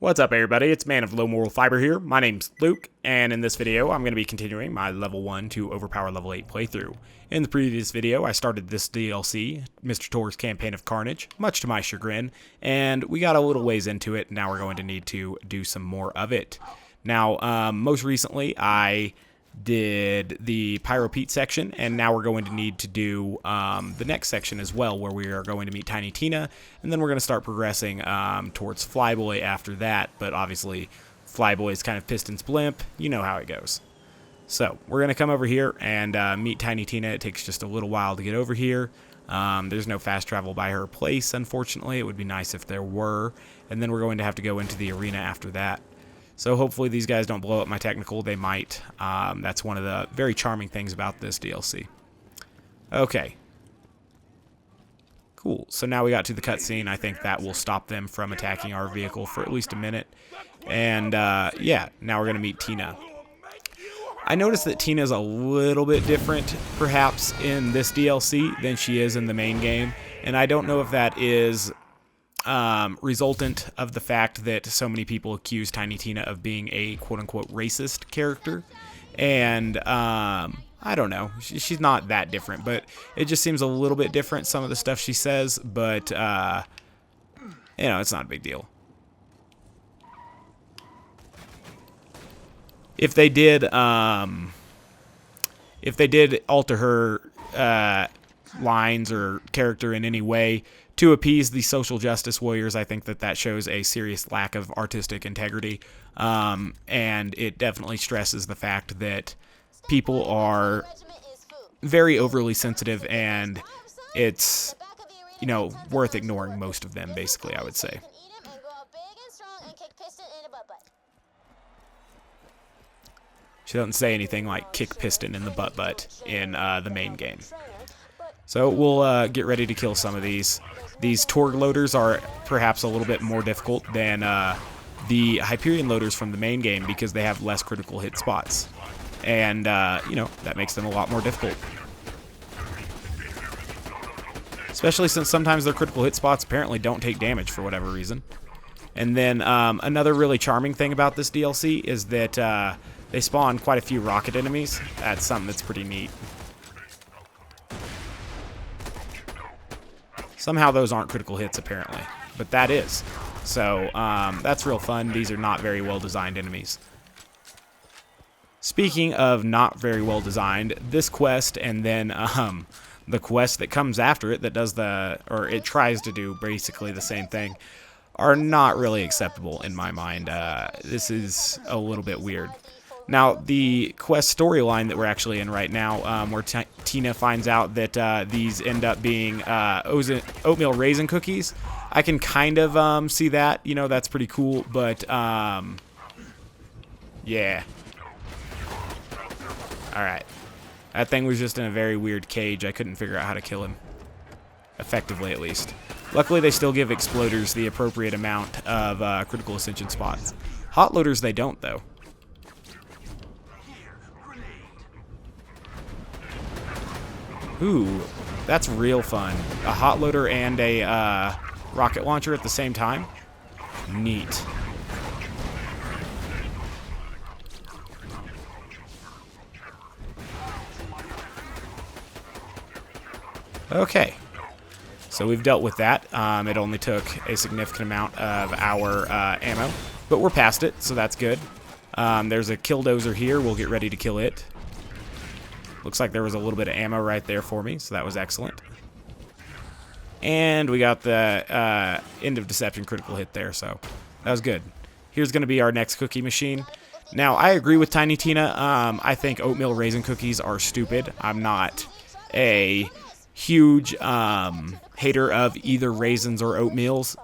What's up, everybody? It's Man of Low Moral Fiber here. My name's Luke, and in this video, I'm going to be continuing my level 1 to overpower level 8 playthrough. In the previous video, I started this DLC, Mr. Tor's Campaign of Carnage, much to my chagrin, and we got a little ways into it. Now we're going to need to do some more of it. Now, most recently, I did the Pyro Pete section, and now we're going to need to do the next section as well, where we are going to meet Tiny Tina, and then we're going to start progressing towards Flyboy after that. But obviously, Flyboy is kind of Piston's blimp. You know how it goes. So we're going to come over here and meet Tiny Tina. It takes just a little while to get over here. There's no fast travel by her place, unfortunately. It would be nice if there were. And then we're going to have to go into the arena after that. So hopefully these guys don't blow up my technical. They might. That's one of the very charming things about this DLC. Okay. Cool. So now we got to the cutscene. I think that will stop them from attacking our vehicle for at least a minute. And yeah, now we're going to meet Tina. I noticed that Tina's a little bit different, perhaps, in this DLC than she is in the main game. And I don't know if that is resultant of the fact that so many people accuse Tiny Tina of being a quote-unquote racist character, and I don't know, she's not that different, but it just seems a little bit different, some of the stuff she says, but you know, it's not a big deal. If they did alter her lines or character in any way to appease the social justice warriors, I think that shows a serious lack of artistic integrity, and it definitely stresses the fact that people are very overly sensitive, and it's, you know, worth ignoring most of them, basically, I would say. She doesn't say anything like kick Piston in the butt in the main game. So we'll get ready to kill some of these. These Torg loaders are perhaps a little bit more difficult than the Hyperion loaders from the main game because they have less critical hit spots. And, you know, that makes them a lot more difficult. Especially since sometimes their critical hit spots apparently don't take damage for whatever reason. And then another really charming thing about this DLC is that they spawn quite a few rocket enemies. That's something that's pretty neat. Somehow those aren't critical hits, apparently, but that is. So that's real fun. These are not very well designed enemies. Speaking of not very well designed, this quest and then the quest that comes after it that does or it tries to do basically the same thing, are not really acceptable in my mind. This is a little bit weird. Now, the quest storyline that we're actually in right now, where Tina finds out that these end up being oatmeal raisin cookies, I can kind of see that. You know, that's pretty cool, but yeah. Alright. That thing was just in a very weird cage. I couldn't figure out how to kill him. Effectively, at least. Luckily, they still give exploders the appropriate amount of critical ascension spots. Hot loaders, they don't, though. Ooh, that's real fun. A hot loader and a rocket launcher at the same time? Neat. Okay. So we've dealt with that. It only took a significant amount of our ammo, but we're past it, so that's good. There's a killdozer here. We'll get ready to kill it. Looks like there was a little bit of ammo right there for me, so that was excellent. And we got the end of deception critical hit there, so that was good. Here's going to be our next cookie machine. Now, I agree with Tiny Tina. I think oatmeal raisin cookies are stupid. I'm not a huge hater of either raisins or oatmeals.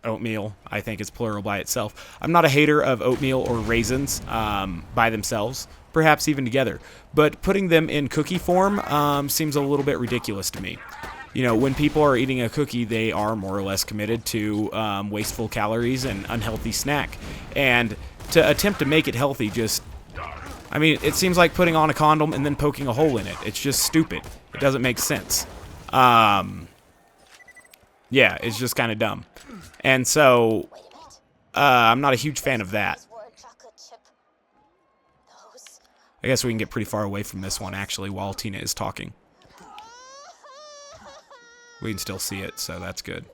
Oatmeal, I think, is plural by itself. I'm not a hater of oatmeal or raisins by themselves, perhaps even together. But putting them in cookie form seems a little bit ridiculous to me. You know, when people are eating a cookie, they are more or less committed to wasteful calories and unhealthy snack. And to attempt to make it healthy just, I mean, it seems like putting on a condom and then poking a hole in it. It's just stupid. It doesn't make sense. Yeah, it's just kind of dumb. And so I'm not a huge fan of that. I guess we can get pretty far away from this one, actually, while Tina is talking. We can still see it, so that's good.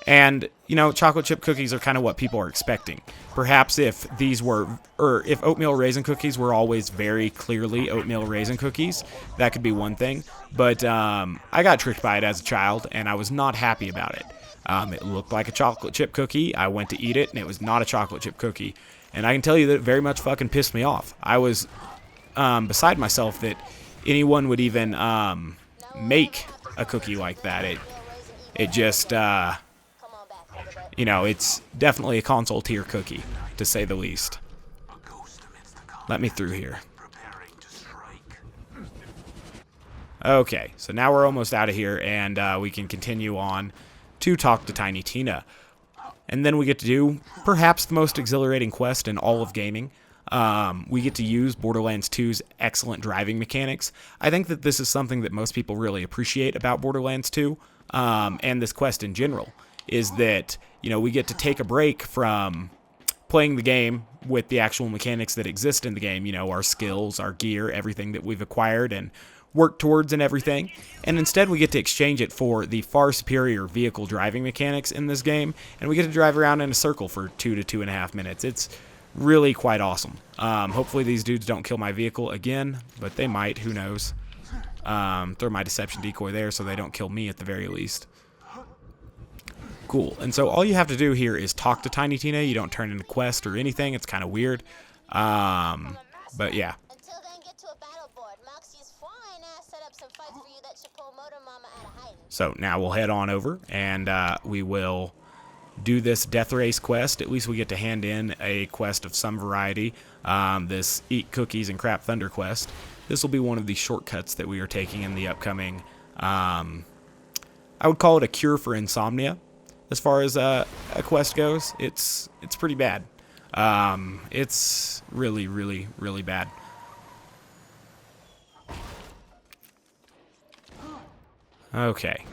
And, you know, chocolate chip cookies are kind of what people are expecting. Perhaps if these were, or if oatmeal raisin cookies were always very clearly oatmeal raisin cookies, that could be one thing. But I got tricked by it as a child, and I was not happy about it. It looked like a chocolate chip cookie. I went to eat it, and it was not a chocolate chip cookie. And I can tell you that it very much fucking pissed me off. I was beside myself that anyone would even make a cookie like that. It just... you know, it's definitely a console tier cookie, to say the least. Let me through here. Okay, so now we're almost out of here, and we can continue on to talk to Tiny Tina. And then we get to do perhaps the most exhilarating quest in all of gaming. We get to use Borderlands 2's excellent driving mechanics. I think that this is something that most people really appreciate about Borderlands 2, and this quest in general, is that, you know, we get to take a break from playing the game with the actual mechanics that exist in the game, you know, our skills, our gear, everything that we've acquired and worked towards and everything, and instead we get to exchange it for the far superior vehicle driving mechanics in this game, and we get to drive around in a circle for 2 to 2.5 minutes. It's really quite awesome. Hopefully these dudes don't kill my vehicle again, but they might, who knows. Throw my deception decoy there so they don't kill me at the very least. Cool. And so all you have to do here is talk to Tiny Tina. You don't turn in a quest or anything. It's kind of weird. But yeah. So now we'll head on over and we will do this death race quest. At least we get to hand in a quest of some variety. This eat cookies and crap thunder quest. This will be one of the shortcuts that we are taking in the upcoming, I would call it a cure for insomnia. As far as a quest goes, it's pretty bad. It's really, really, really bad. Okay.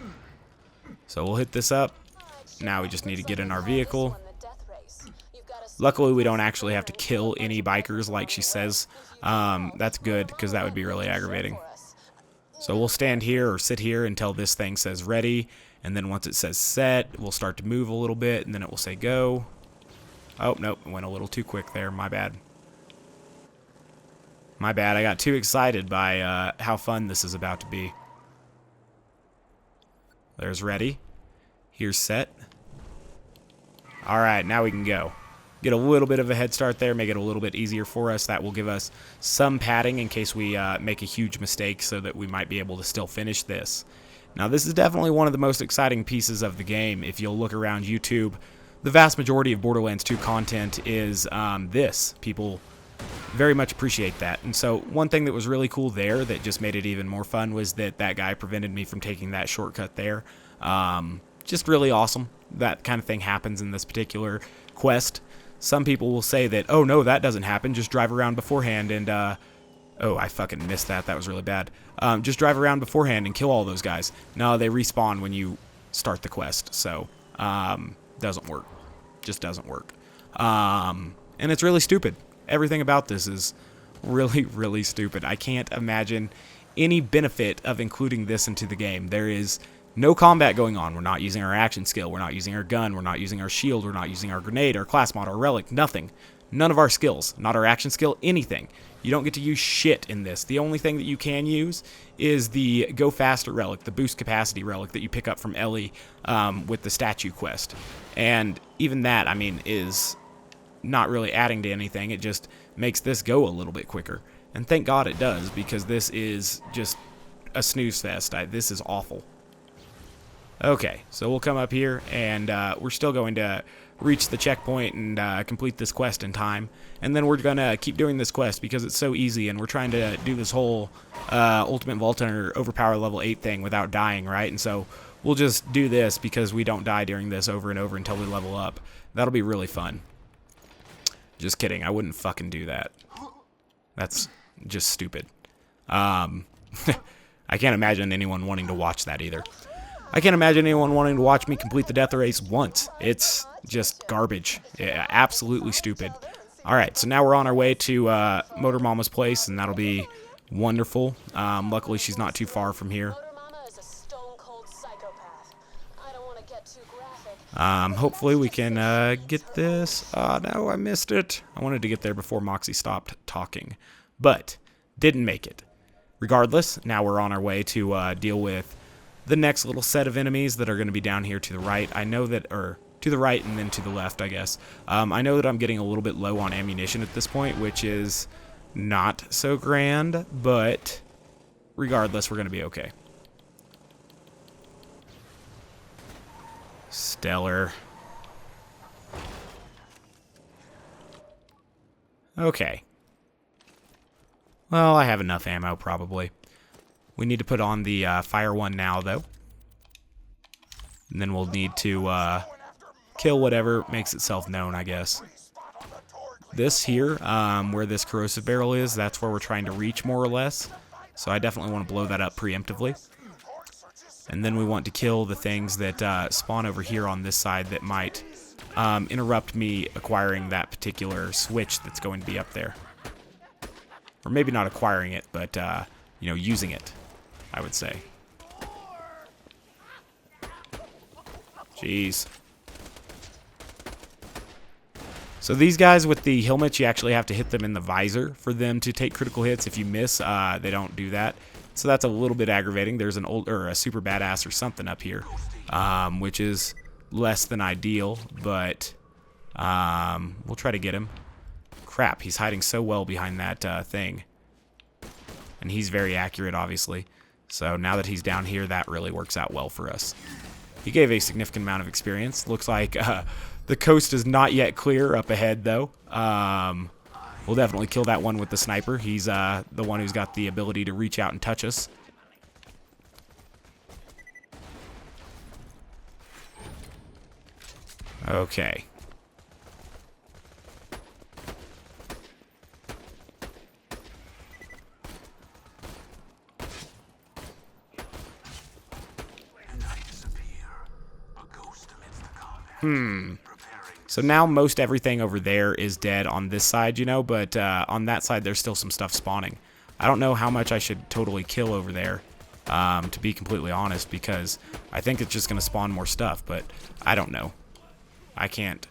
So we'll hit this up. Now we just need to get in our vehicle. Luckily, we don't actually have to kill any bikers like she says. That's good, because that would be really aggravating. So we'll stand here or sit here until this thing says ready. And then once it says set, we'll start to move a little bit, and then it will say go. Oh, nope, it went a little too quick there. My bad. My bad, I got too excited by how fun this is about to be. There's ready. Here's set. Alright, now we can go. Get a little bit of a head start there, make it a little bit easier for us. That will give us some padding in case we make a huge mistake so that we might be able to still finish this. Now, this is definitely one of the most exciting pieces of the game. If you'll look around YouTube, the vast majority of Borderlands 2 content is this. People very much appreciate that. And so one thing that was really cool there that just made it even more fun was that that guy prevented me from taking that shortcut there. Just really awesome. That kind of thing happens in this particular quest. Some people will say that, oh no, that doesn't happen. Just drive around beforehand and, oh, I fucking missed that. That was really bad. Just drive around beforehand and kill all those guys. No, they respawn when you start the quest. So, doesn't work. Just doesn't work. And it's really stupid. Everything about this is really, really stupid. I can't imagine any benefit of including this into the game. There is no combat going on. We're not using our action skill. We're not using our gun. We're not using our shield. We're not using our grenade, our class mod, our relic. Nothing. None of our skills. Not our action skill. Anything. You don't get to use shit in this. The only thing that you can use is the Go Faster relic, the boost capacity relic that you pick up from Ellie with the statue quest. And even that, I mean, is not really adding to anything. It just makes this go a little bit quicker. And thank God it does, because this is just a snooze fest. This is awful. Okay, so we'll come up here, and we're still going to reach the checkpoint and complete this quest in time. And then we're going to keep doing this quest because it's so easy, and we're trying to do this whole Ultimate Vault Hunter Overpower level 8 thing without dying, right? And so we'll just do this because we don't die during this over and over until we level up. That'll be really fun. Just kidding, I wouldn't fucking do that. That's just stupid. I can't imagine anyone wanting to watch that either. I can't imagine anyone wanting to watch me complete the death race once. It's just garbage. Yeah, absolutely stupid. Alright, so now we're on our way to Motor Mama's place, and that'll be wonderful. Luckily, she's not too far from here. Hopefully we can get this. Oh, no, I missed it. I wanted to get there before Moxie stopped talking, but didn't make it. Regardless, now we're on our way to deal with the next little set of enemies that are going to be down here to the right. I know that, or to the right and then to the left, I guess. I know that I'm getting a little bit low on ammunition at this point, which is not so grand, but regardless, we're going to be okay. Stellar. Okay. Well, I have enough ammo, probably. We need to put on the fire one now, though. And then we'll need to kill whatever makes itself known, I guess. This here, where this corrosive barrel is, that's where we're trying to reach, more or less. So I definitely want to blow that up preemptively. And then we want to kill the things that spawn over here on this side that might interrupt me acquiring that particular switch that's going to be up there. Or maybe not acquiring it, but, you know, using it, I would say. Jeez. So these guys with the helmets, you actually have to hit them in the visor for them to take critical hits. If you miss, they don't do that. So that's a little bit aggravating. There's an old, or a super badass or something up here, which is less than ideal, but we'll try to get him. Crap, he's hiding so well behind that thing. And he's very accurate, obviously. So now that he's down here, that really works out well for us. He gave a significant amount of experience. Looks like the coast is not yet clear up ahead, though. We'll definitely kill that one with the sniper. He's the one who's got the ability to reach out and touch us. Okay. So now most everything over there is dead on this side, you know, but on that side there's still some stuff spawning. I don't know how much I should totally kill over there, to be completely honest, because I think it's just going to spawn more stuff, but I don't know. I can't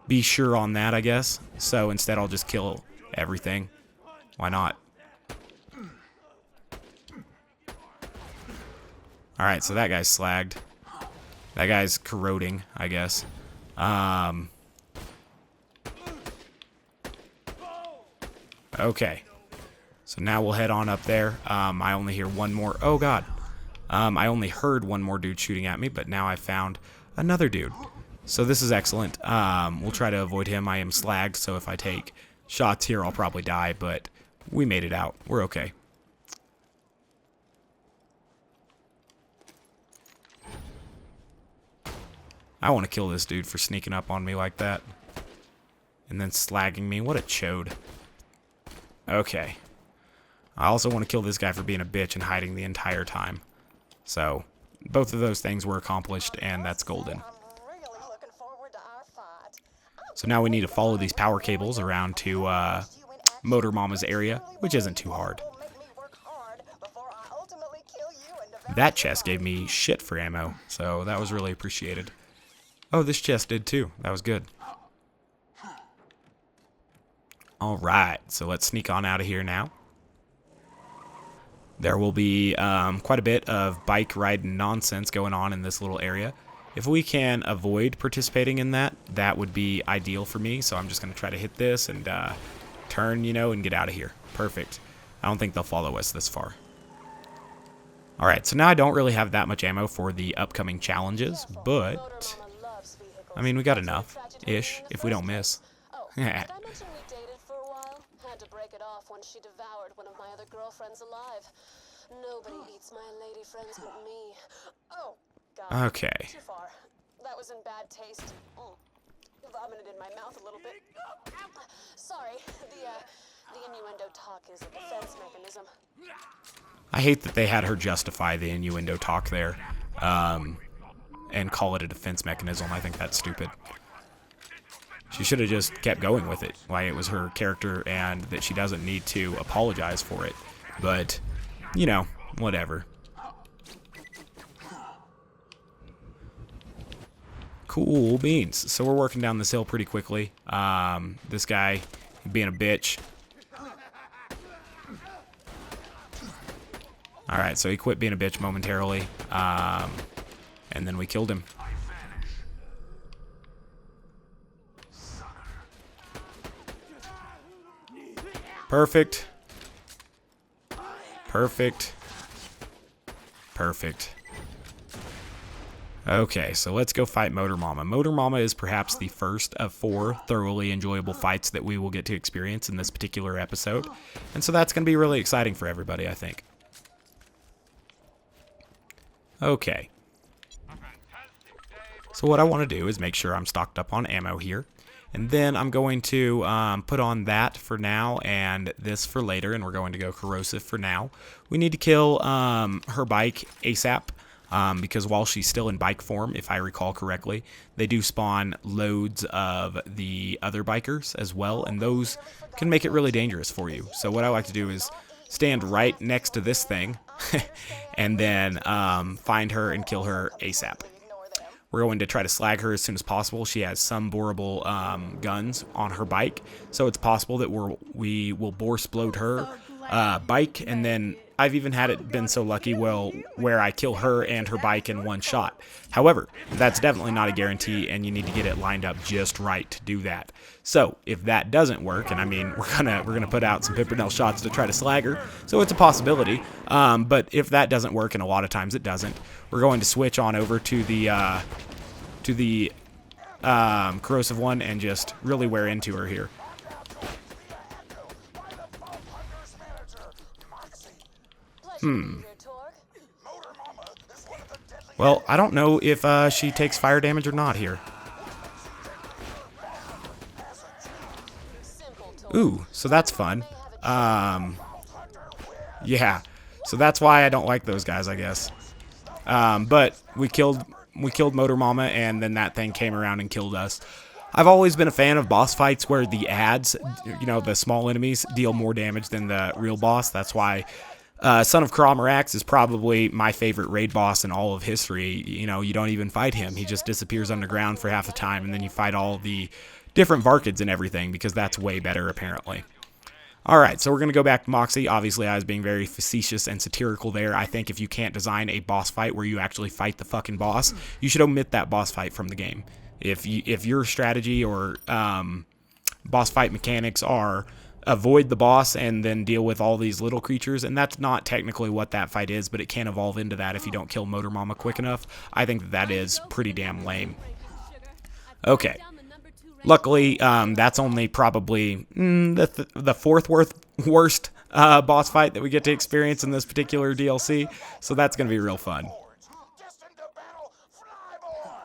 be sure on that, I guess. So instead I'll just kill everything. Why not? Alright, so that guy's slagged. That guy's corroding, I guess. Okay. So now we'll head on up there. I only hear one more. Oh, God. I only heard one more dude shooting at me, but now I found another dude. So this is excellent. We'll try to avoid him. I am slagged, so if I take shots here, I'll probably die, but we made it out. We're okay. I want to kill this dude for sneaking up on me like that. And then slagging me. What a chode. Okay. I also want to kill this guy for being a bitch and hiding the entire time. So, both of those things were accomplished, and that's golden. So now we need to follow these power cables around to Motor Mama's area, which isn't too hard. That chest gave me shit for ammo, so that was really appreciated. Oh, this chest did too. That was good. Alright, so let's sneak on out of here now. There will be quite a bit of bike riding nonsense going on in this little area. If we can avoid participating in that, that would be ideal for me. So I'm just going to try to hit this and turn, you know, and get out of here. Perfect. I don't think they'll follow us this far. Alright, so now I don't really have that much ammo for the upcoming challenges, but I mean, we got enough-ish if we don't miss. Yeah. She devoured one of my other girlfriends alive. Nobody eats my lady friends but me. Oh, God. Okay. Too far. That was in bad taste. Vomited in my mouth a little bit. Sorry. The innuendo talk is a defense mechanism. I hate that they had her justify the innuendo talk there, and call it a defense mechanism. I think that's stupid. She should have just kept going with it, like it was her character and that she doesn't need to apologize for it. But, you know, whatever. Cool beans. So we're working down this hill pretty quickly. This guy being a bitch. Alright, so he quit being a bitch momentarily. And then we killed him. Perfect. Perfect. Perfect. Okay, so let's go fight Motor Mama. Motor Mama is perhaps the first of 4 thoroughly enjoyable fights that we will get to experience in this particular episode. And so that's going to be really exciting for everybody, I think. Okay. So what I want to do is make sure I'm stocked up on ammo here. And then I'm going to put on that for now and this for later. And we're going to go corrosive for now. We need to kill her bike ASAP. Because while she's still in bike form, if I recall correctly, they do spawn loads of the other bikers as well. And those can make it really dangerous for you. So what I like to do is stand right next to this thing and then find her and kill her ASAP. We're going to try to slag her as soon as possible. She has some boreable guns on her bike, so it's possible that we will bore explode her bike, and then I've even had it been so lucky where I kill her and her bike in one shot. However, that's definitely not a guarantee, and you need to get it lined up just right to do that. So if that doesn't work, and I mean we're gonna put out some Pimpernel shots to try to slag her, so it's a possibility. But if that doesn't work, and a lot of times it doesn't, we're going to switch on over to the corrosive one and just really wear into her here. Well, I don't know if she takes fire damage or not here. Ooh, so that's fun. Yeah, so that's why I don't like those guys, I guess. But we killed Motor Mama, and then that thing came around and killed us. I've always been a fan of boss fights where the ads, you know, the small enemies, deal more damage than the real boss. That's why Son of Cromarax is probably my favorite raid boss in all of history. You know, you don't even fight him. He just disappears underground for half the time, and then you fight all the different Varkids and everything, because that's way better, apparently. Alright, so we're going to go back to Moxie. Obviously, I was being very facetious and satirical there. I think if you can't design a boss fight where you actually fight the fucking boss, you should omit that boss fight from the game. If your strategy or boss fight mechanics are avoid the boss and then deal with all these little creatures, and that's not technically what that fight is, but it can evolve into that if you don't kill Motor Mama quick enough, I think that is pretty damn lame. Okay. Luckily, that's only probably the fourth worst boss fight that we get to experience in this particular DLC, so that's going to be real fun.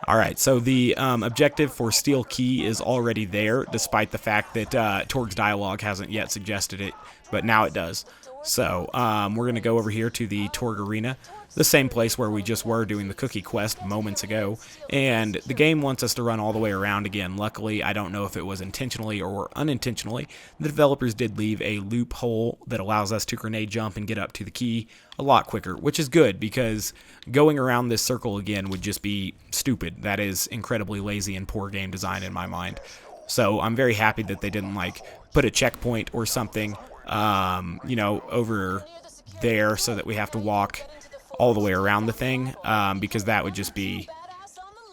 Alright, so the objective for Steel Key is already there, despite the fact that Torg's dialogue hasn't yet suggested it, but now it does. So, we're going to go over here to the Torg Arena, the same place where we just were doing the cookie quest moments ago, and the game wants us to run all the way around again. Luckily, I don't know if it was intentionally or unintentionally, the developers did leave a loophole that allows us to grenade jump and get up to the key a lot quicker, which is good, because going around this circle again would just be stupid. That is incredibly lazy and poor game design in my mind. So I'm very happy that they didn't, like, put a checkpoint or something, you know, over there so that we have to walk all the way around the thing, because that would just be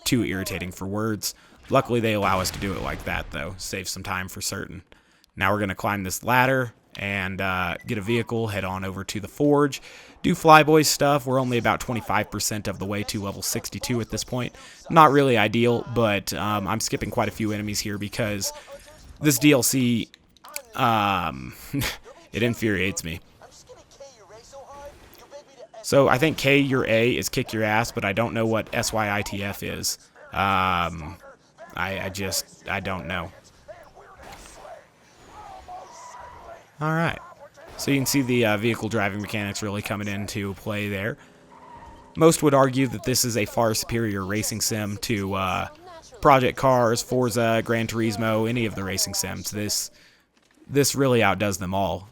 too irritating for words. Luckily, they allow us to do it like that, though. Save some time for certain. Now we're going to climb this ladder and get a vehicle, head on over to the forge, do Flyboy stuff. We're only about 25% of the way to level 62 at this point. Not really ideal, but I'm skipping quite a few enemies here because this DLC, it infuriates me. So I think K your A is kick your ass, but I don't know what SYITF is. I don't know. Alright. So you can see the vehicle driving mechanics really coming into play there. Most would argue that this is a far superior racing sim to Project Cars, Forza, Gran Turismo, any of the racing sims. This really outdoes them all.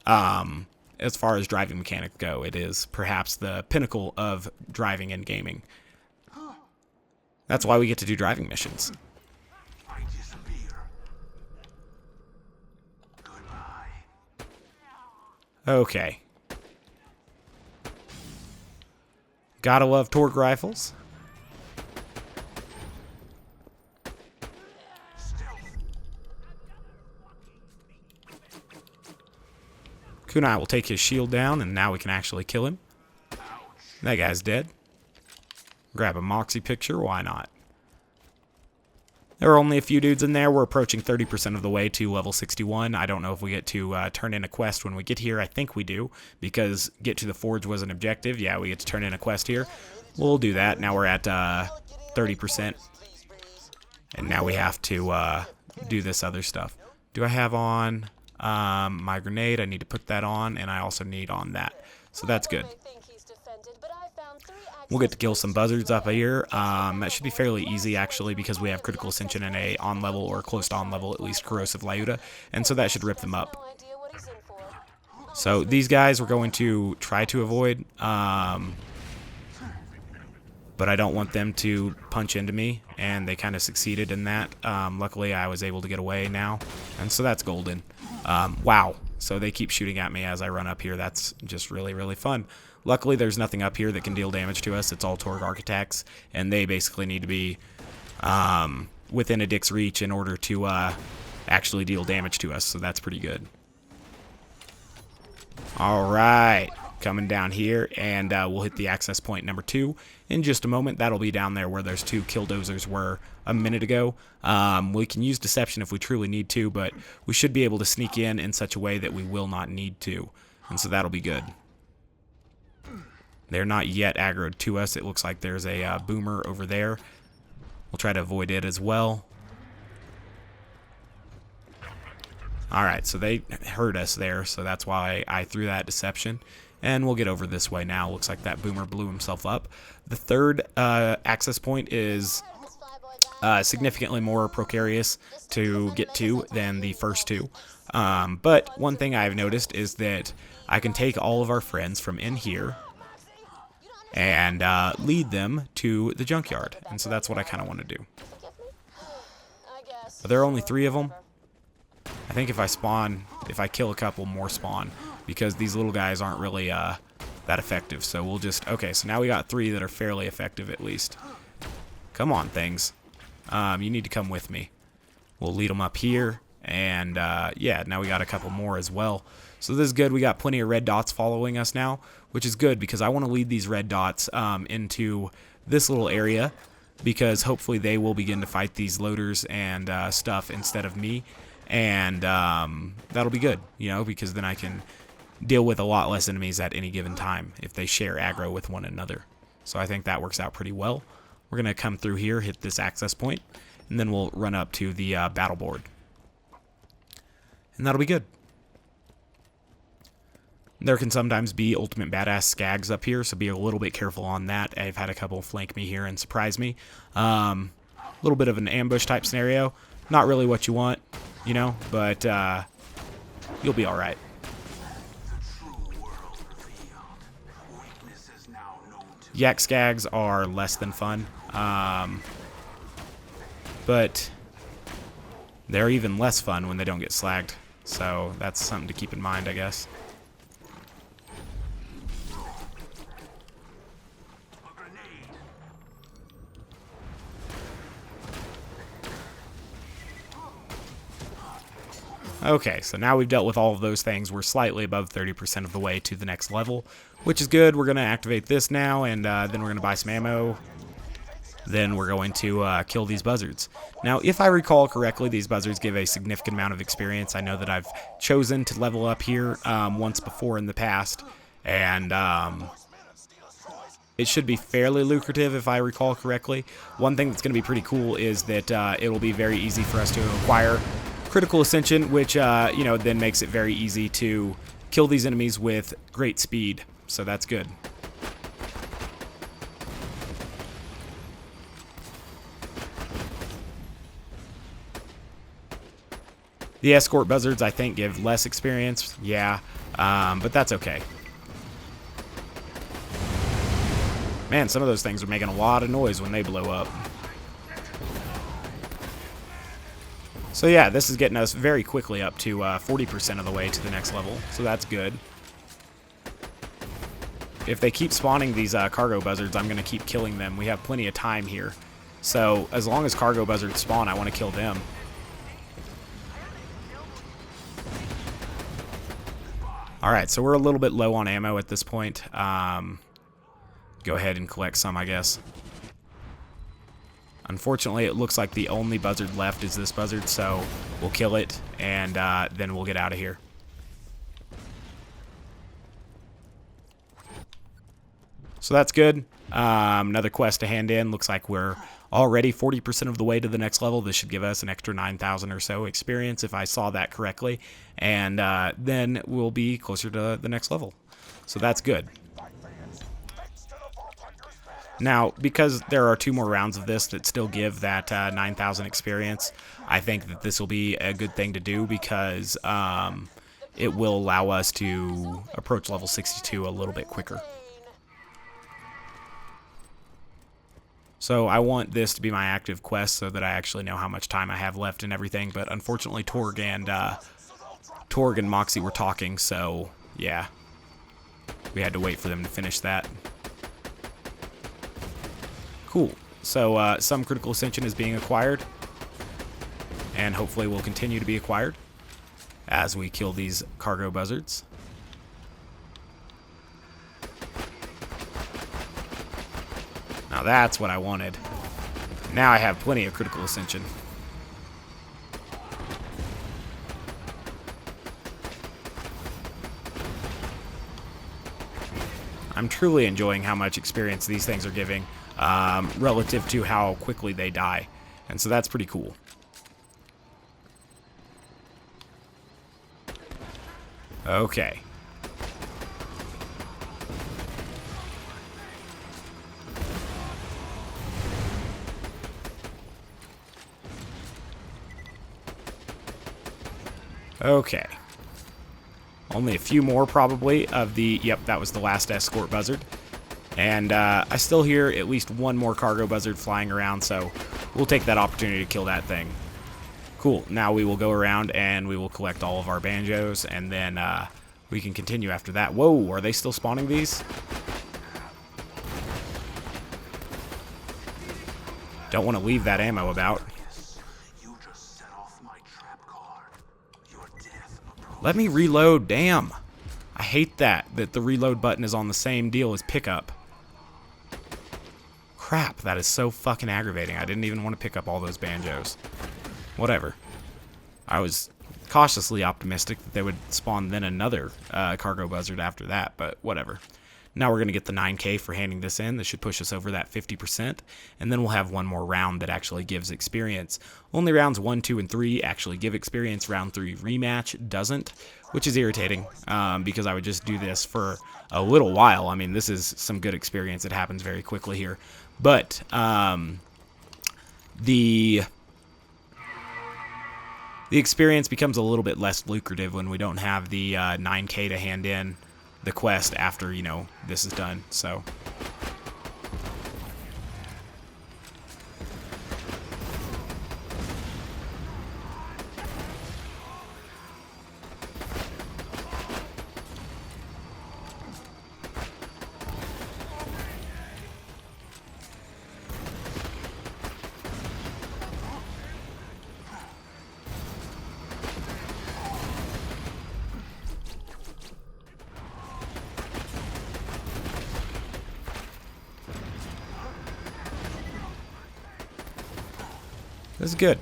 As far as driving mechanics go, it is perhaps the pinnacle of driving and gaming. That's why we get to do driving missions. Okay. Gotta love torque rifles. Kunai will take his shield down, and now we can actually kill him. That guy's dead. Grab a Moxie picture, why not? There are only a few dudes in there. We're approaching 30% of the way to level 61. I don't know if we get to turn in a quest when we get here. I think we do, because get to the forge was an objective. Yeah, we get to turn in a quest here. We'll do that. Now we're at 30%. And now we have to do this other stuff. Do I have on my grenade? I need to put that on, and I also need on that. So that's good. We'll get to kill some buzzards up here. That should be fairly easy, actually, because we have critical ascension and a on level or close to on level, at least corrosive Lyuda, and so that should rip them up. So these guys we're going to try to avoid, but I don't want them to punch into me, and they kind of succeeded in that. Luckily, I was able to get away now, and so that's golden. Wow. So they keep shooting at me as I run up here. That's just really, really fun. Luckily, there's nothing up here that can deal damage to us. It's all Torg architects, and they basically need to be within a dick's reach in order to actually deal damage to us, so that's pretty good. Alright, coming down here, and we'll hit the access point number 2 in just a moment. That'll be down there where those 2 killdozers were a minute ago. We can use deception if we truly need to, but we should be able to sneak in such a way that we will not need to, and so that'll be good. They're not yet aggroed to us. It looks like there's a boomer over there. We'll try to avoid it as well. Alright, so they heard us there, so that's why I threw that deception. And we'll get over this way now. Looks like that boomer blew himself up. The third access point is significantly more precarious to get to than the first 2. But one thing I've noticed is that I can take all of our friends from in here and lead them to the junkyard. And so that's what I kind of want to do. But there are only 3 of them. I think if I kill a couple, more spawn, because these little guys aren't really that effective. So we'll just, okay, so now we got 3 that are fairly effective at least. Come on, things. You need to come with me. We'll lead them up here, and yeah, now we got a couple more as well. So this is good. We got plenty of red dots following us now, which is good because I want to lead these red dots into this little area, because hopefully they will begin to fight these loaders and stuff instead of me, and that'll be good, you know, because then I can deal with a lot less enemies at any given time if they share aggro with one another. So I think that works out pretty well. We're going to come through here, hit this access point, and then we'll run up to the battle board. And that'll be good. There can sometimes be ultimate badass skags up here, so be a little bit careful on that. I've had a couple flank me here and surprise me. A little bit of an ambush type scenario. Not really what you want, you know, but you'll be alright. Yak skags are less than fun, but they're even less fun when they don't get slagged, so that's something to keep in mind, I guess. Okay, so now we've dealt with all of those things. We're slightly above 30% of the way to the next level, which is good. We're going to activate this now, and then we're going to buy some ammo. Then we're going to kill these buzzards. Now, if I recall correctly, these buzzards give a significant amount of experience. I know that I've chosen to level up here once before in the past, and it should be fairly lucrative if I recall correctly. One thing that's going to be pretty cool is that it'll be very easy for us to acquire critical ascension, which, you know, then makes it very easy to kill these enemies with great speed. So that's good. The escort buzzards, I think, give less experience. Yeah, but that's okay. Man, some of those things are making a lot of noise when they blow up. So yeah, this is getting us very quickly up to 40% of the way to the next level, so that's good. If they keep spawning these cargo buzzards, I'm going to keep killing them. We have plenty of time here. So as long as cargo buzzards spawn, I want to kill them. Alright, so we're a little bit low on ammo at this point. Go ahead and collect some, I guess. Unfortunately, it looks like the only buzzard left is this buzzard, so we'll kill it, and then we'll get out of here. So that's good. Another quest to hand in. Looks like we're already 40% of the way to the next level. This should give us an extra 9,000 or so experience, if I saw that correctly. And then we'll be closer to the next level. So that's good. Now, because there are 2 more rounds of this that still give that 9,000 experience, I think that this will be a good thing to do because it will allow us to approach level 62 a little bit quicker. So I want this to be my active quest so that I actually know how much time I have left and everything, but unfortunately Torg and Moxie were talking, so yeah, we had to wait for them to finish that. Cool. So some critical ascension is being acquired, and hopefully will continue to be acquired as we kill these cargo buzzards. Now that's what I wanted. Now I have plenty of critical ascension. I'm truly enjoying how much experience these things are giving relative to how quickly they die. And so that's pretty cool. Okay. Okay. Only a few more probably of the... Yep, that was the last escort buzzard. And I still hear at least one more cargo buzzard flying around, so we'll take that opportunity to kill that thing. Cool. Now we will go around and we will collect all of our banjos, and then we can continue after that. Whoa, are they still spawning these? Don't want to leave that ammo about. Let me reload, damn. I hate that the reload button is on the same deal as pickup. Crap, that is so fucking aggravating. I didn't even want to pick up all those banjos. Whatever. I was cautiously optimistic that they would spawn then another cargo buzzard after that, but whatever. Now we're going to get the 9K for handing this in. This should push us over that 50%. And then we'll have one more round that actually gives experience. Only rounds 1, 2, and 3 actually give experience. Round 3 rematch doesn't, which is irritating because I would just do this for a little while. I mean, this is some good experience. It happens very quickly here. But the experience becomes a little bit less lucrative when we don't have the 9K to hand in the quest after, you know, this is done. So this is good.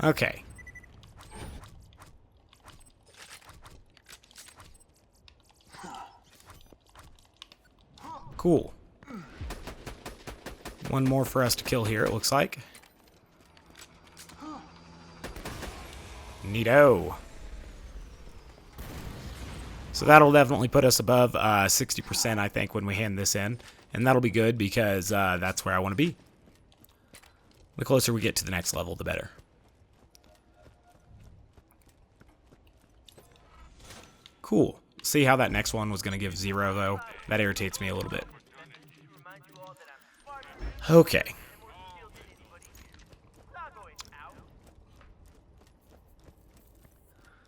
Okay. Cool. One more for us to kill here, it looks like. Neato. So that'll definitely put us above 60%, I think, when we hand this in. And that'll be good because that's where I want to be. The closer we get to the next level, the better. Cool. See how that next one was going to give 0, though? That irritates me a little bit. Okay.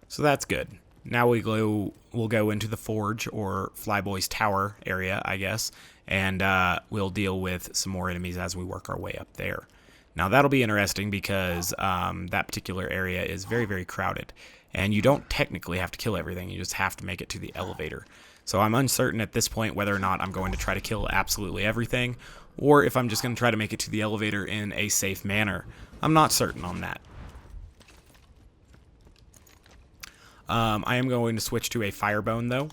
So that's good. Now we'll go into the Forge, or Flyboy's Tower area, I guess, and we'll deal with some more enemies as we work our way up there. Now that'll be interesting because that particular area is very, very crowded, and you don't technically have to kill everything, you just have to make it to the elevator. So I'm uncertain at this point whether or not I'm going to try to kill absolutely everything, or if I'm just going to try to make it to the elevator in a safe manner. I'm not certain on that. I am going to switch to a Firebone, though,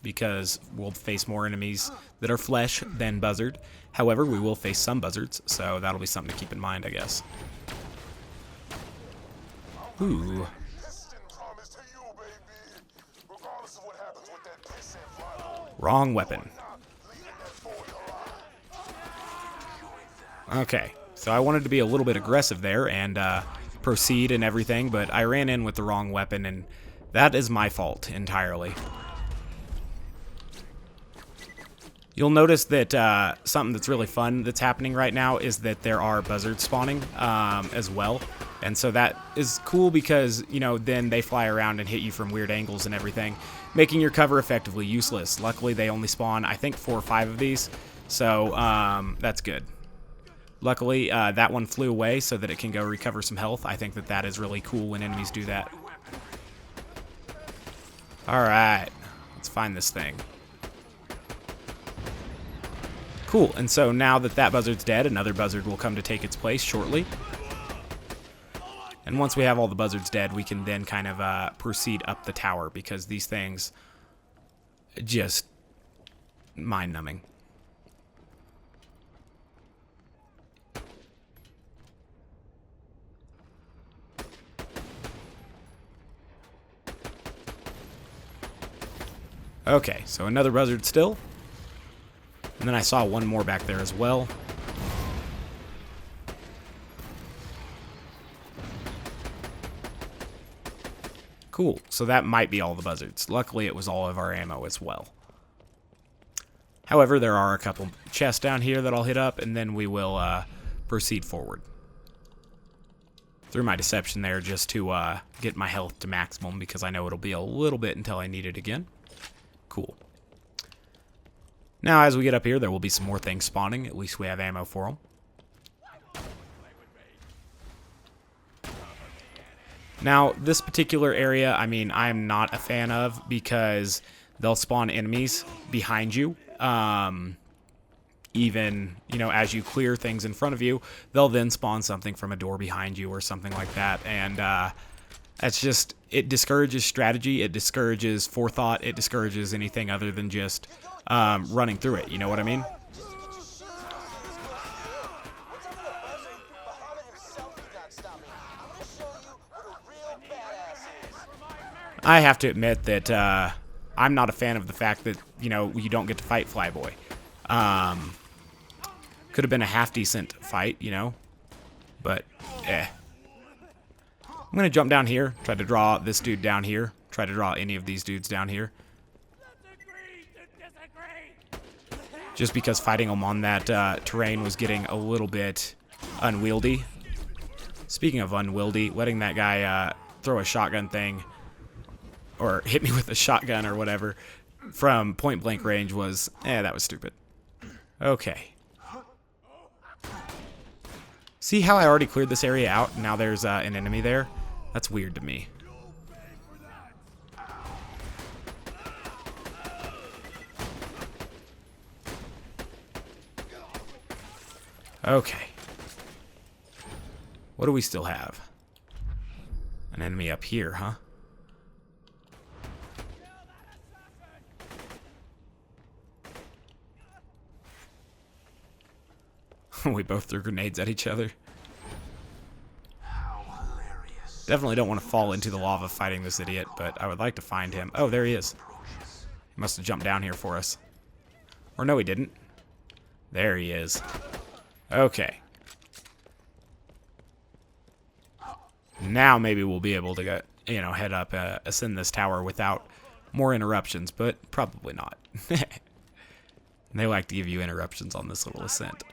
because we'll face more enemies that are flesh than buzzard. However, we will face some buzzards, so that'll be something to keep in mind, I guess. Ooh. Wrong weapon. Okay, so I wanted to be a little bit aggressive there and proceed and everything, but I ran in with the wrong weapon, and that is my fault entirely. You'll notice that something that's really fun that's happening right now is that there are buzzards spawning as well. And so that is cool because, you know, then they fly around and hit you from weird angles and everything, making your cover effectively useless. Luckily, they only spawn, I think, 4 or 5 of these, so that's good. Luckily, that one flew away so that it can go recover some health. I think that that is really cool when enemies do that. Alright, let's find this thing. Cool, and so now that that buzzard's dead, another buzzard will come to take its place shortly. And once we have all the buzzards dead, we can then kind of proceed up the tower, because these things just mind-numbing. Okay, so another buzzard still. And then I saw one more back there as well. Cool, so that might be all the buzzards. Luckily, it was all of our ammo as well. However, there are a couple chests down here that I'll hit up, and then we will proceed forward. Through my deception there, just to get my health to maximum, because I know it'll be a little bit until I need it again. Cool. Now, as we get up here, there will be some more things spawning. At least we have ammo for them. Now, this particular area, I mean, I'm not a fan of because they'll spawn enemies behind you. Even, you know, as you clear things in front of you, they'll then spawn something from a door behind you or something like that. And that's just, it discourages strategy, it discourages forethought, it discourages anything other than just running through it. You know what I mean? I have to admit that I'm not a fan of the fact that, you know, you don't get to fight Flyboy. Could have been a half-decent fight, you know, but I'm going to jump down here, try to draw this dude down here, try to draw any of these dudes down here. Just because fighting them on that terrain was getting a little bit unwieldy. Speaking of unwieldy, letting that guy throw a shotgun thing, or hit me with a shotgun or whatever, from point blank range was, that was stupid. Okay. See how I already cleared this area out, and now there's an enemy there? That's weird to me. Okay. What do we still have? An enemy up here, huh? We both threw grenades at each other. Definitely don't want to fall into the lava fighting this idiot, but I would like to find him. Oh, there he is. He must have jumped down here for us. Or no, he didn't. There he is. Okay. Now maybe we'll be able to get, head up, ascend this tower without more interruptions, but probably not. They like to give you interruptions on this little ascent.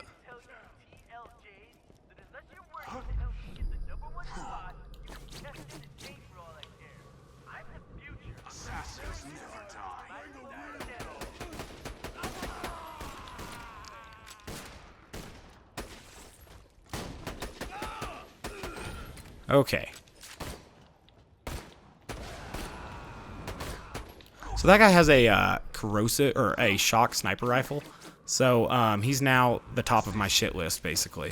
Okay. So that guy has a corrosive or a shock sniper rifle. So he's now the top of my shit list, basically.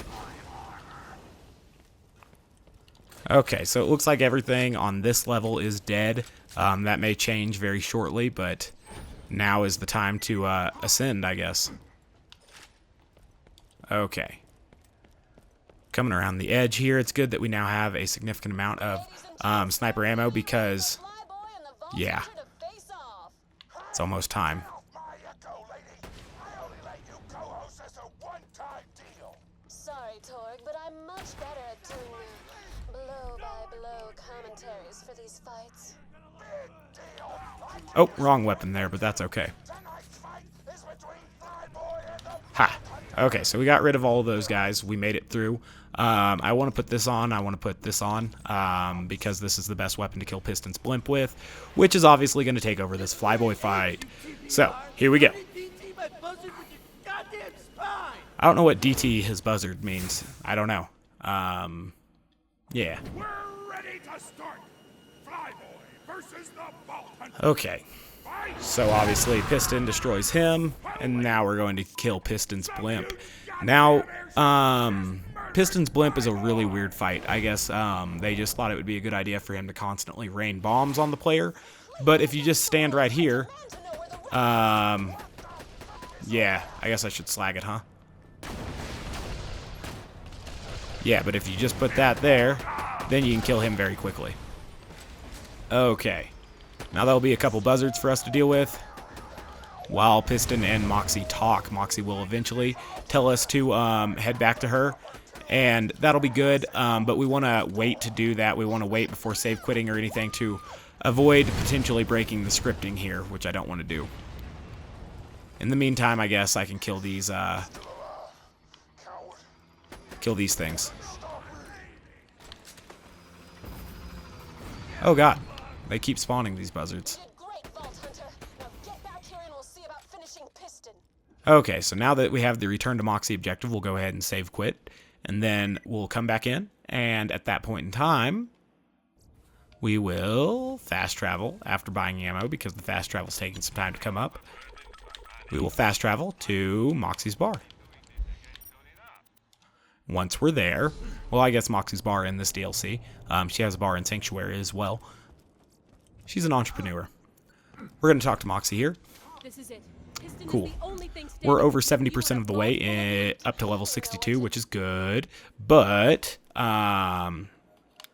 Okay, so it looks like everything on this level is dead. That may change very shortly, but now is the time to ascend, I guess. Okay. Coming around the edge here, it's good that we now have a significant amount of sniper ammo because, yeah, it's almost time. Sorry, Torg, but I'm much better at doing blow-by-blow commentaries for these fights. Oh, wrong weapon there, but that's okay. Ha! Okay, so we got rid of all of those guys. We made it through. I want to put this on. I want to put this on because this is the best weapon to kill Piston's blimp with, which is obviously going to take over this flyboy fight. So, here we go. I don't know what DT his buzzard means. I don't know. Yeah. We're ready to start. Flyboy versus the Vault Hunter. Okay. So obviously Piston destroys him, and now we're going to kill Piston's blimp. Now, Piston's blimp is a really weird fight. I guess they just thought it would be a good idea for him to constantly rain bombs on the player. But if you just stand right here, yeah, I guess I should slag it, huh? Yeah, but if you just put that there, then you can kill him very quickly. Okay. Now there'll be a couple buzzards for us to deal with. While Piston and Moxie talk, Moxie will eventually tell us to head back to her, and that'll be good, but we want to wait to do that. We want to wait before save quitting or anything to avoid potentially breaking the scripting here, which I don't want to do. In the meantime, I guess I can kill these things. Oh god. They keep spawning these buzzards. Okay, so now that we have the return to Moxie objective, we'll go ahead and save quit. And then we'll come back in. And at that point in time, we will fast travel after buying ammo because the fast travel's taking some time to come up. We will fast travel to Moxie's bar. Once we're there, well, I guess Moxie's bar in this DLC. She has a bar in Sanctuary as well. She's an entrepreneur. We're going to talk to Moxie here. This is it. Piston Cool. is the only thing We're over 70% of the way up to level 62, which is good. But,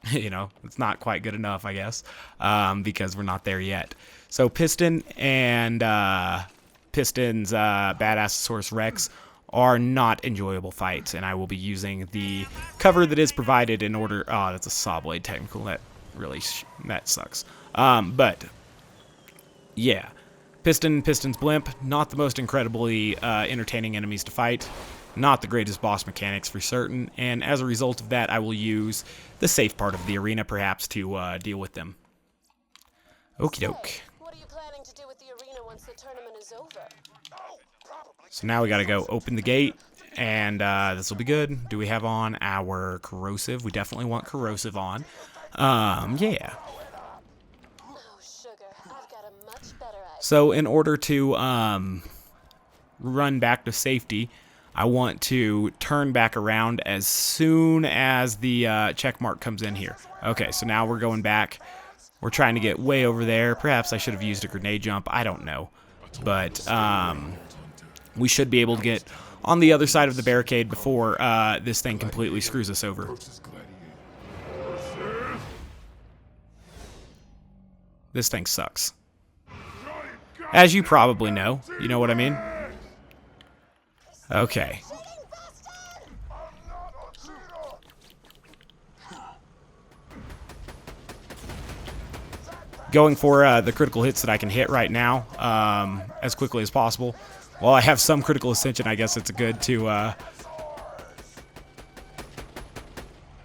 it's not quite good enough, I guess, because we're not there yet. So Piston and Piston's Badassaurus Rex are not enjoyable fights, and I will be using the cover that is provided in order... Oh, that's a saw blade technical. That really... that sucks. But, yeah. Piston's blimp, not the most incredibly entertaining enemies to fight. Not the greatest boss mechanics for certain, and as a result of that, I will use the safe part of the arena, perhaps, to deal with them. Okie doke. What are you planning to do with the arena once the tournament is over? So now we gotta go open the gate, and this will be good. Do we have on our corrosive? We definitely want corrosive on. Yeah. Oh, sugar, I've got a much better idea. So in order to run back to safety, I want to turn back around as soon as the check mark comes in here. Okay, so now we're going back. We're trying to get way over there. Perhaps I should have used a grenade jump. I don't know. But we should be able to get on the other side of the barricade before this thing completely screws us over. This thing sucks. As you probably know. You know what I mean? Okay. Going for the critical hits that I can hit right now as quickly as possible. While I have some critical ascension, I guess it's good to...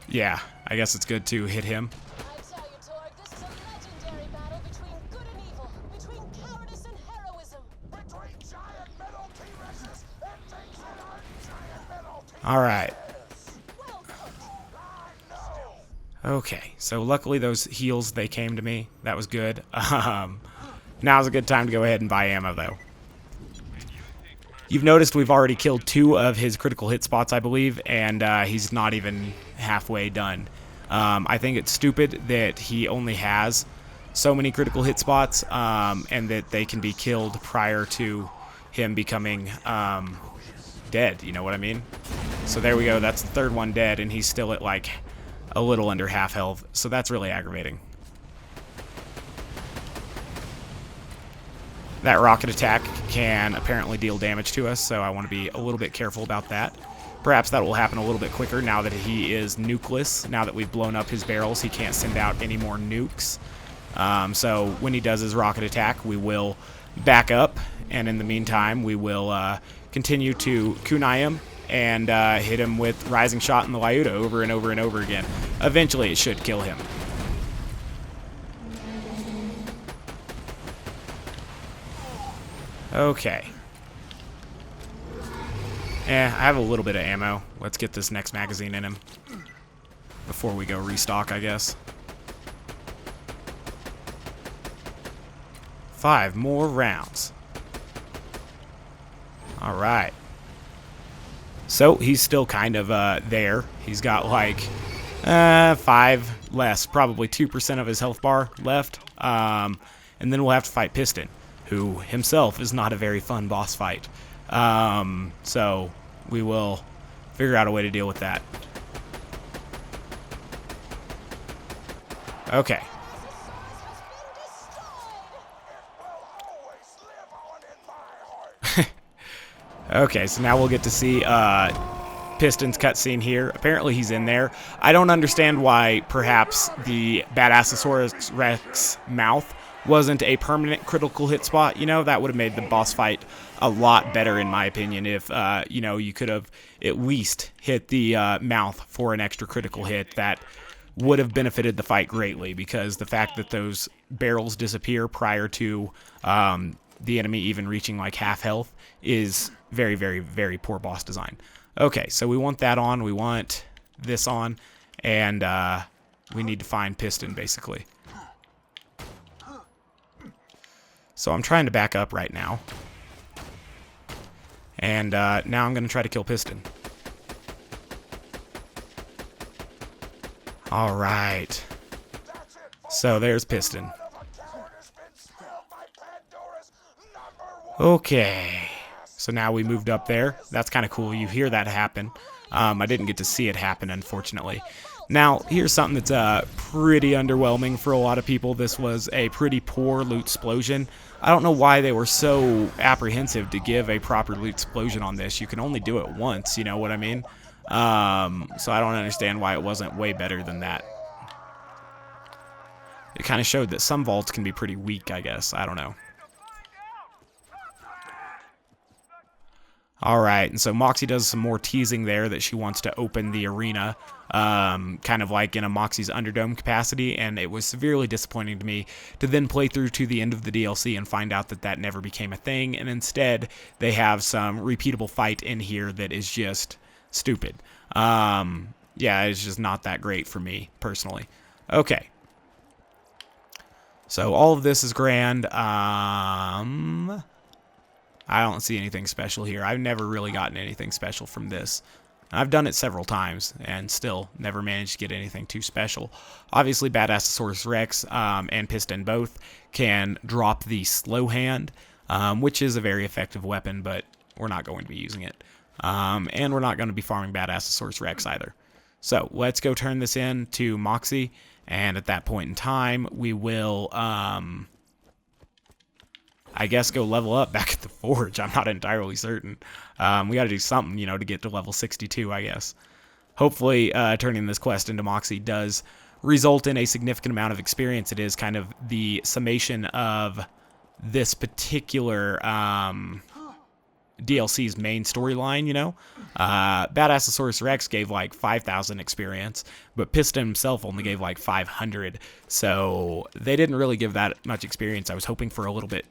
yeah, I guess it's good to hit him. I tell you, Torg, this is a legendary battle between good and evil, between cowardice and heroism. Between giant metal T-Rexes and things that aren't giant metal T-Rexes. All right. Well, Okay, so luckily those heals, they came to me. That was good. Now's a good time to go ahead and buy ammo, though. You've noticed we've already killed 2 of his critical hit spots, I believe, and he's not even halfway done. I think it's stupid that he only has so many critical hit spots, and that they can be killed prior to him becoming dead, you know what I mean? So there we go, that's the 3rd one dead, and he's still at like a little under half health, so that's really aggravating. That rocket attack can apparently deal damage to us, so I want to be a little bit careful about that. Perhaps that will happen a little bit quicker now that he is nukeless. Now that we've blown up his barrels, he can't send out any more nukes. So when he does his rocket attack, we will back up, and in the meantime, we will continue to kunai him and hit him with Rising Shot in the Lyuda over and over and over again. Eventually, it should kill him. Okay. I have a little bit of ammo. Let's get this next magazine in him before we go restock, I guess. 5 more rounds. All right. So he's still kind of there. He's got like 5 less, probably 2% of his health bar left. And then we'll have to fight Piston, who himself is not a very fun boss fight. So we will figure out a way to deal with that. Okay. Okay, so now we'll get to see Piston's cutscene here. Apparently he's in there. I don't understand why perhaps the Badassaurus Rex mouth wasn't a permanent critical hit spot. You know, that would have made the boss fight a lot better, in my opinion, if, you know, you could have at least hit the mouth for an extra critical hit. That would have benefited the fight greatly, because the fact that those barrels disappear prior to the enemy even reaching like half health is very, very, very poor boss design. Okay, so we want that on, we want this on, and we need to find Piston, basically. So I'm trying to back up right now. And now I'm going to try to kill Piston. Alright. So there's Piston. Okay. So now we moved up there. That's kind of cool. You hear that happen. I didn't get to see it happen, unfortunately. Now, here's something that's pretty underwhelming for a lot of people. This was a pretty poor loot explosion. I don't know why they were so apprehensive to give a proper loot explosion on this. You can only do it once, you know what I mean? So I don't understand why it wasn't way better than that. It kind of showed that some vaults can be pretty weak, I guess. I don't know. Alright, and so Moxie does some more teasing there that she wants to open the arena, kind of like in a Moxie's Underdome capacity, and it was severely disappointing to me to then play through to the end of the DLC and find out that that never became a thing, and instead they have some repeatable fight in here that is just stupid. Yeah, it's just not that great for me, personally. Okay. So all of this is grand. I don't see anything special here. I've never really gotten anything special from this. I've done it several times and still never managed to get anything too special. Obviously, Badassaurus Rex and Piston both can drop the slow hand, which is a very effective weapon, but we're not going to be using it. And we're not going to be farming Badassaurus Rex either. So let's go turn this in to Moxie, and at that point in time, we will, I guess, go level up back at the forge. I'm not entirely certain. We got to do something, you know, to get to level 62, I guess. Hopefully, turning this quest into Moxie does result in a significant amount of experience. It is kind of the summation of this particular DLC's main storyline, you know. Badassaurus Rex gave like 5,000 experience, but Piston himself only gave like 500. So they didn't really give that much experience. I was hoping for a little bit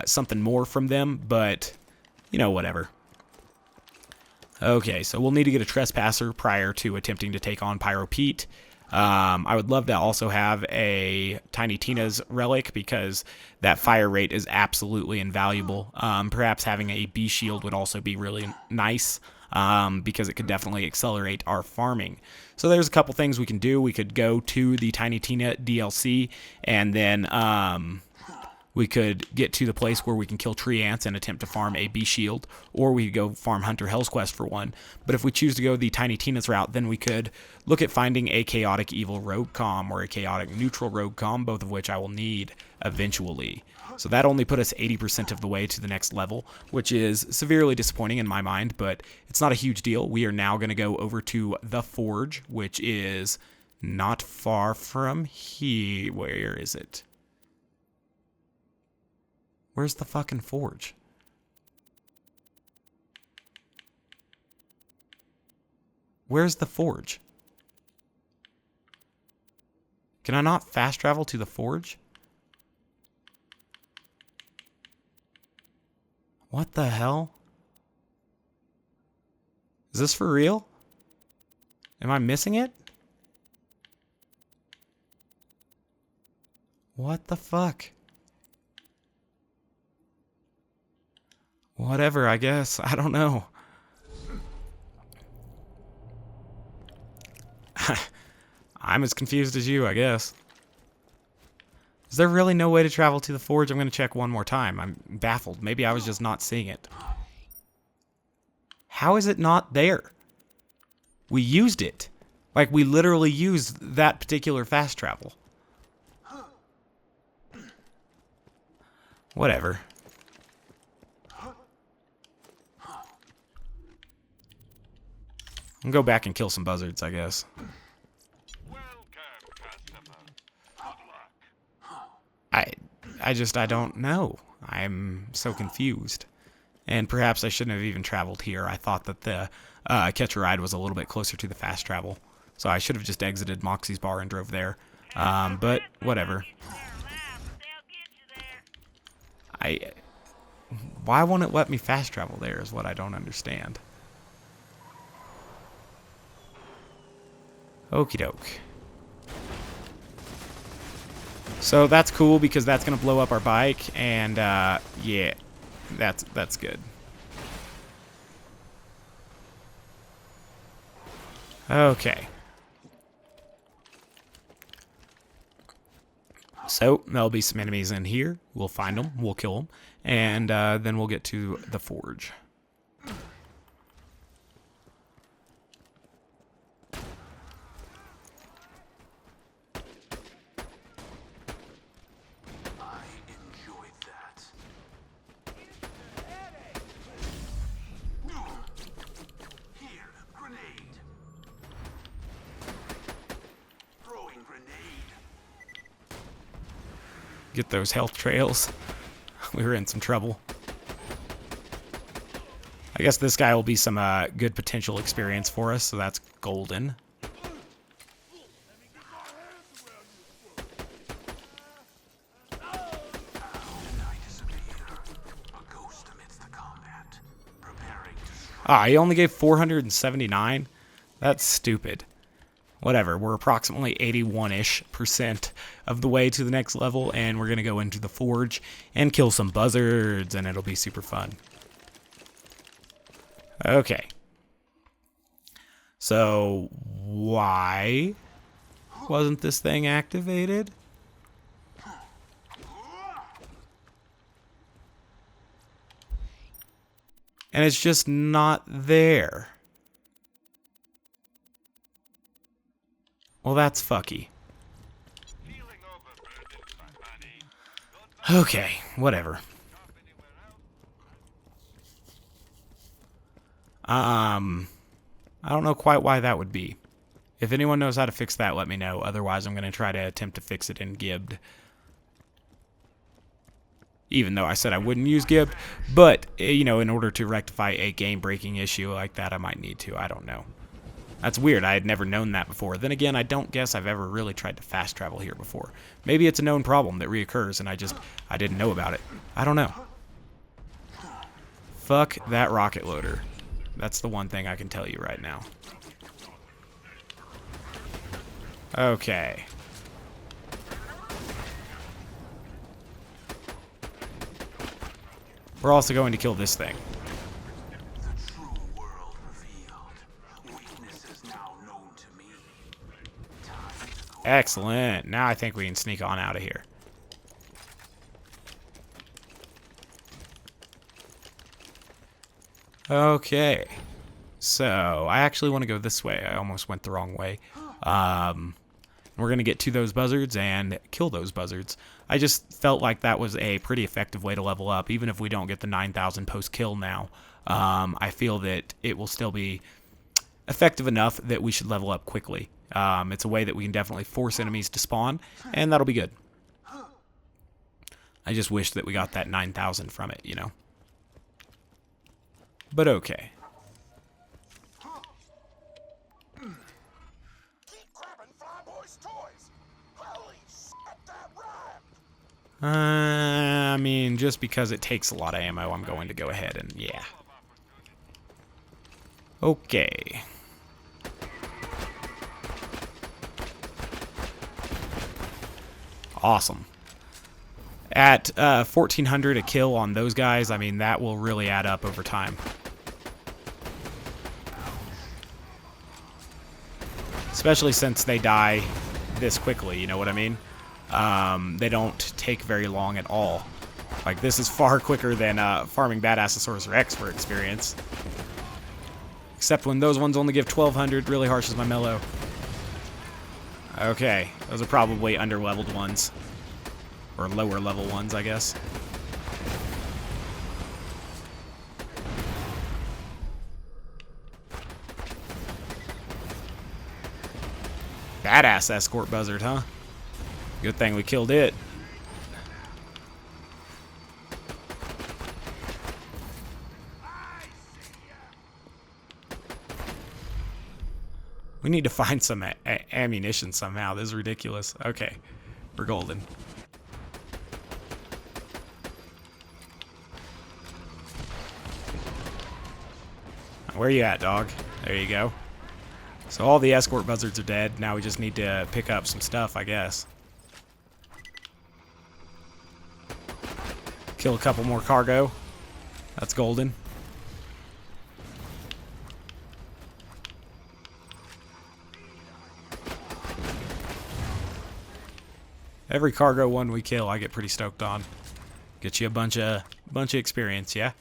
something more from them, but you know, whatever. Okay, so we'll need to get a trespasser prior to attempting to take on Pyro Pete. I would love to also have a Tiny Tina's relic because that fire rate is absolutely invaluable. Perhaps having a bee shield would also be really nice because it could definitely accelerate our farming. So there's a couple things we can do. We could go to the Tiny Tina DLC and then we could get to the place where we can kill tree ants and attempt to farm a bee shield, or we could go farm Hunter Hell's Quest for one. But if we choose to go the Tiny Tina's route, then we could look at finding a chaotic evil rogue com or a chaotic neutral rogue com, both of which I will need eventually. So that only put us 80% of the way to the next level, which is severely disappointing in my mind, but it's not a huge deal. We are now going to go over to the Forge, which is not far from here. Where is it? Where's the fucking forge? Where's the forge? Can I not fast travel to the forge? What the hell? Is this for real? Am I missing it? What the fuck? Whatever, I guess. I don't know. I'm as confused as you, I guess. Is there really no way to travel to the forge? I'm going to check one more time. I'm baffled. Maybe I was just not seeing it. How is it not there? We used it. Like, we literally used that particular fast travel. Whatever. I'll go back and kill some buzzards, I guess. I don't know. I'm so confused. And perhaps I shouldn't have even traveled here. I thought that the Catch a Ride was a little bit closer to the fast travel. So I should have just exited Moxie's bar and drove there. But whatever. Why won't it let me fast travel there is what I don't understand. Okie doke. So that's cool because that's gonna blow up our bike, and yeah, that's good. Okay. So there'll be some enemies in here. We'll find them, we'll kill them, and then we'll get to the forge. Get those health trails. We were in some trouble. I guess this guy will be some good potential experience for us, so that's golden. Ah, he only gave 479? That's stupid. whatever. We're approximately 81-ish% of the way to the next level, and we're going to go into the forge and kill some buzzards, and it'll be super fun. Okay. So, why wasn't this thing activated? And it's just not there. Well, that's fucky. Okay, whatever. I don't know quite why that would be. If anyone knows how to fix that, let me know. Otherwise, I'm going to try to attempt to fix it in Gibbed. Even though I said I wouldn't use Gibbed. But, you know, in order to rectify a game-breaking issue like that, I might need to. I don't know. That's weird. I had never known that before. Then again, I don't guess I've ever really tried to fast travel here before. Maybe it's a known problem that reoccurs and I didn't know about it. I don't know. Fuck that rocket loader. That's the one thing I can tell you right now. Okay. We're also going to kill this thing. Excellent. Now I think we can sneak on out of here. Okay. So, I actually want to go this way. I almost went the wrong way. We're going to get to those buzzards and kill those buzzards. I just felt like that was a pretty effective way to level up. Even if we don't get the 9,000 post-kill now, I feel that it will still be effective enough that we should level up quickly. It's a way that we can definitely force enemies to spawn, and that'll be good. I just wish that we got that 9,000 from it, you know. But okay. Keep grabbing Flyboy's toys. Holy shit, that rhymed. I mean, just because it takes a lot of ammo, I'm going to go ahead and, yeah. Okay. Awesome. At 1,400 a kill on those guys, I mean, that will really add up over time. Especially since they die this quickly, you know what I mean? They don't take very long at all. Like, this is far quicker than farming Badassaurus Rex for experience. Except when those ones only give 1,200, really harsh as my mellow. Okay, those are probably under-leveled ones. Or lower-level ones, I guess. Badass escort buzzard, huh? Good thing we killed it. We need to find some ammunition somehow. This is ridiculous. Okay, we're golden. Where you at, dog? There you go. So all the escort buzzards are dead. Now we just need to pick up some stuff, I guess. Kill a couple more cargo. That's golden. Every cargo one we kill, I get pretty stoked on. Get you a bunch of experience, yeah?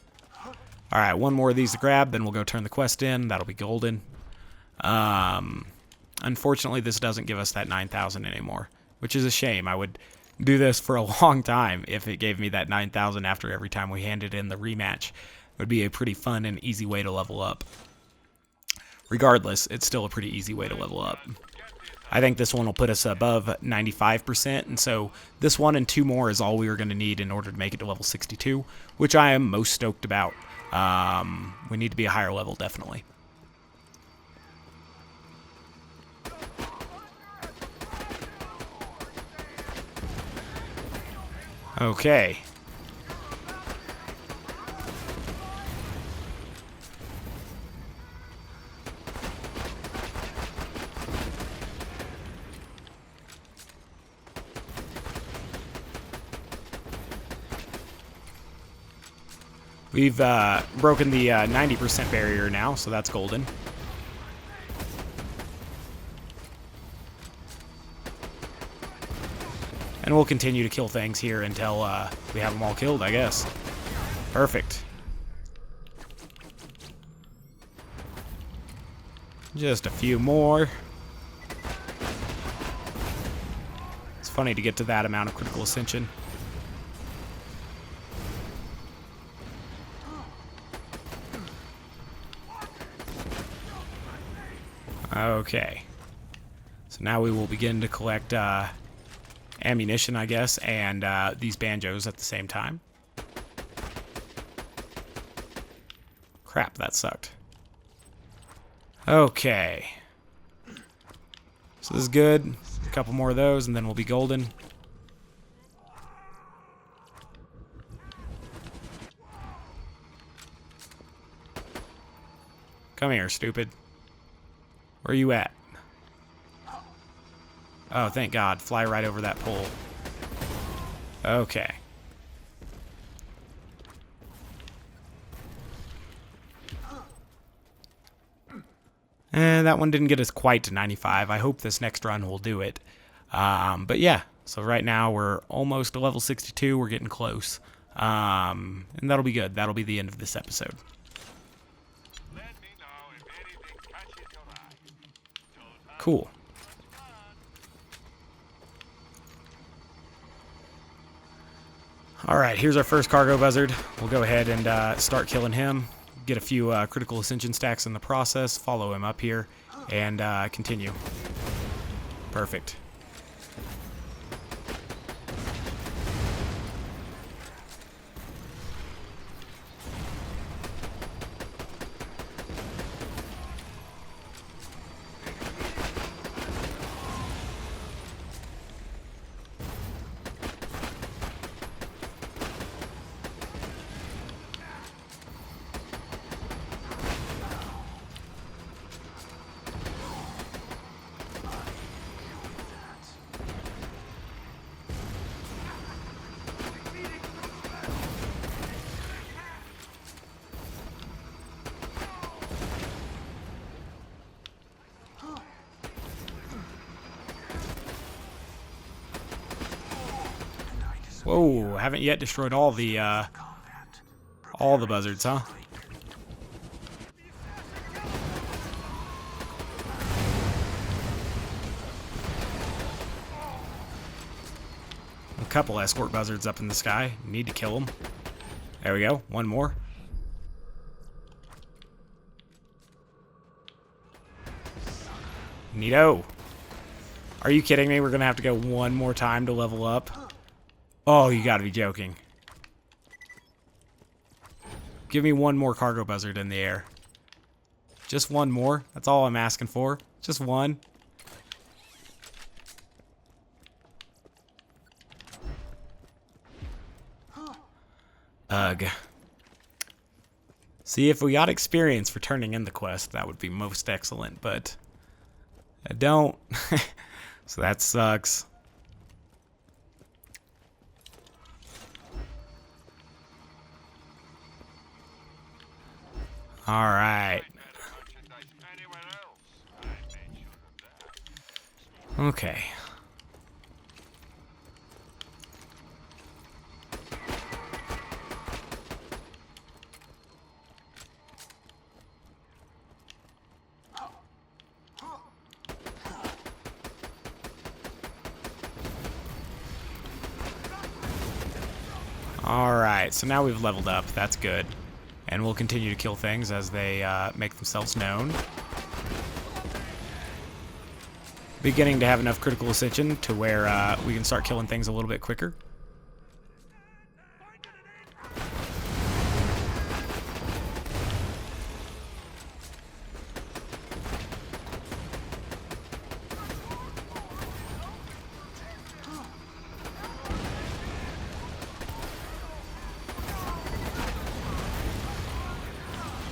Alright, one more of these to grab, then we'll go turn the quest in. That'll be golden. Unfortunately, this doesn't give us that 9,000 anymore, which is a shame. I would do this for a long time if it gave me that 9,000 after every time we handed in the rematch. It would be a pretty fun and easy way to level up. Regardless, it's still a pretty easy way to level up. I think this one will put us above 95%, and so this one and two more is all we were going to need in order to make it to level 62, which I am most stoked about. We need to be a higher level, definitely. Okay. We've broken the 90% barrier now, so that's golden. And we'll continue to kill things here until we have them all killed, I guess. Perfect. Just a few more. It's funny to get to that amount of critical ascension. Okay. So now we will begin to collect ammunition, I guess, and these banjos at the same time. Crap, that sucked. Okay. So this is good. A couple more of those, and then we'll be golden. Come here, stupid. Where are you at? Oh, thank God. Fly right over that pole. Okay. And that one didn't get us quite to 95. I hope this next run will do it. But yeah, so right now we're almost to level 62. We're getting close. And that'll be good. That'll be the end of this episode. Cool. Alright, here's our first cargo buzzard. We'll go ahead and start killing him. Get a few critical ascension stacks in the process. Follow him up here. And continue. Perfect. Whoa, haven't yet destroyed all the buzzards, huh? A couple escort buzzards up in the sky. Need to kill them. There we go. One more. Neato. Are you kidding me? We're gonna have to go one more time to level up. Oh, you gotta be joking. Give me one more cargo buzzard in the air. Just one more. That's all I'm asking for. Just one. Ugh. See, if we got experience for turning in the quest, that would be most excellent, but I don't. So that sucks. All right. Okay. All right, so now we've leveled up. That's good. And we'll continue to kill things as they make themselves known. Beginning to have enough critical ascension to where we can start killing things a little bit quicker.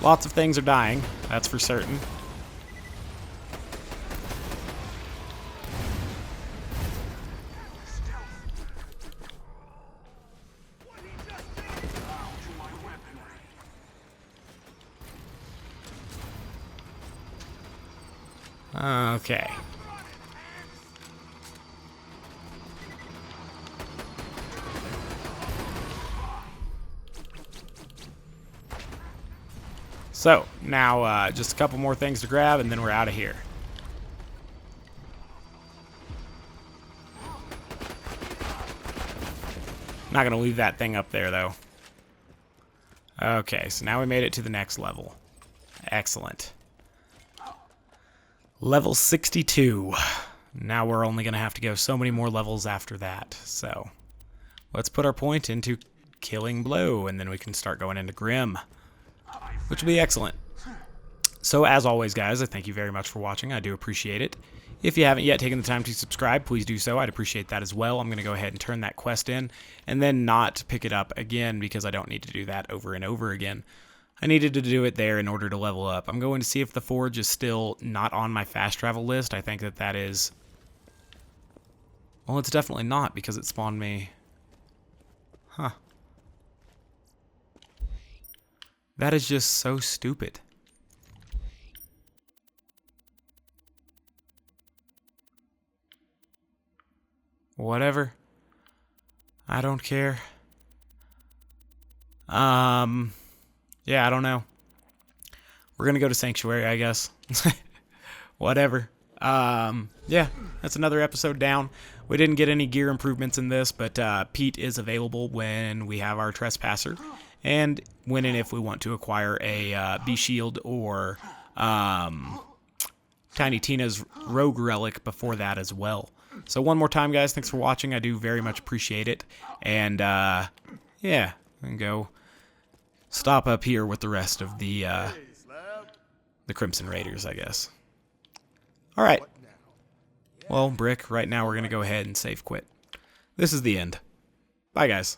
Lots of things are dying, that's for certain. Okay. So, now just a couple more things to grab and then we're out of here. Not going to leave that thing up there, though. Okay, so now we made it to the next level. Excellent. Level 62. Now we're only going to have to go so many more levels after that. So, let's put our point into Killing Blow, and then we can start going into Grim, which will be excellent. So, as always, guys, I thank you very much for watching. I do appreciate it. If you haven't yet taken the time to subscribe, please do so. I'd appreciate that as well. I'm going to go ahead and turn that quest in and then not pick it up again because I don't need to do that over and over again. I needed to do it there in order to level up. I'm going to see if the Forge is still not on my fast travel list. I think that that is... Well, it's definitely not because it spawned me... Huh. That is just so stupid. Whatever. I don't care. Yeah, I don't know. We're gonna go to Sanctuary, I guess. Whatever. Yeah, that's another episode down. We didn't get any gear improvements in this, but Pete is available when we have our Trespasser, and when and if we want to acquire a B-Shield or Tiny Tina's Rogue Relic before that as well. So one more time, guys, thanks for watching. I do very much appreciate it. And, yeah, we can go stop up here with the rest of the Crimson Raiders, I guess. All right. Well, Brick, right now we're going to go ahead and save quit. This is the end. Bye, guys.